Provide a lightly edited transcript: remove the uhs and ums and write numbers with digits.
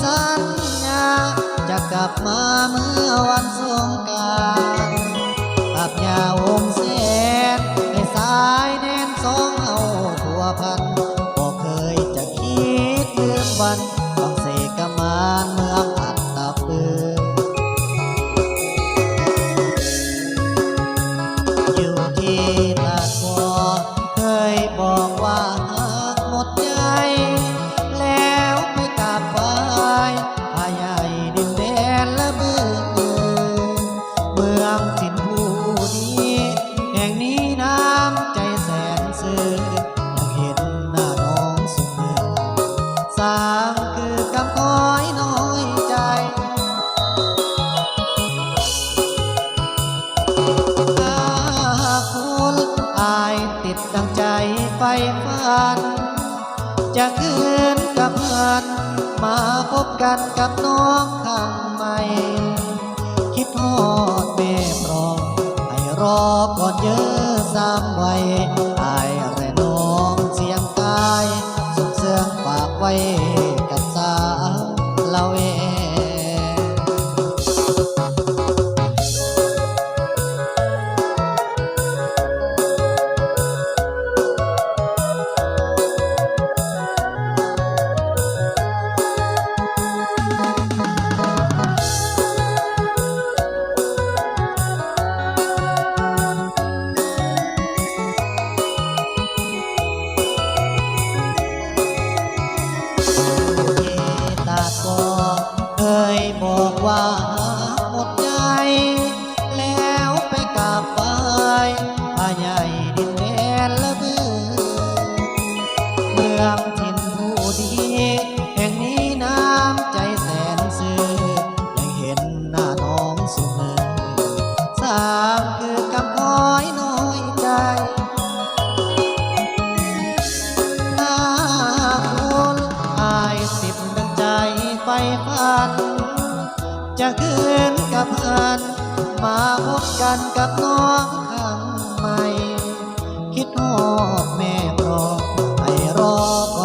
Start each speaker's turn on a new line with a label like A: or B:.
A: สัญญาจะกลับมาเมื่อวันสงกรานต์อาบยาวงแสนให้สายแน่นสองเอาผัวพันบ่เคยจะคิดลืมวันต้องเสกมานเมืองอัตตปืออยู่ที่ตาคอเคยบอกว่าหากหมดใจแล้วไปกราบไหว้พระใหญ่ดินแดนละเบือเมืองถิ่นผู้ดีแห่งนี้น้ำใจแสนซื่ออยากเห็นหน้าน้องเสมอสามคือกำก้อยน้อยใจคุณอายติดดังใจไฟฝันจะคืนกับเพื่อนมาพบกันกับน้องข้างใหม่คิดฮอดแม่ปรองให้รอก่อนเยอะสามวัยอายและน้องเสียงกายสุขเสื่องฝากไว้กับสาวละเวเคยบอกว่าหมดใจแล้วไปกราบไหว้พระใหญ่ดินแดนละเบือเมืองถิ่นผู้ดีแห่งนี้น้ำใจแสนซื่อยังเห็นหน้าน้องเสมอสามคือกำก้อยน้อยใจหน้าคุณอายสิบดังใจไฟฝันจะคืนกับเพื่อนมาพบกันกับน้องข้างใหม่คิดฮอดแม่ปรองให้รอก่อน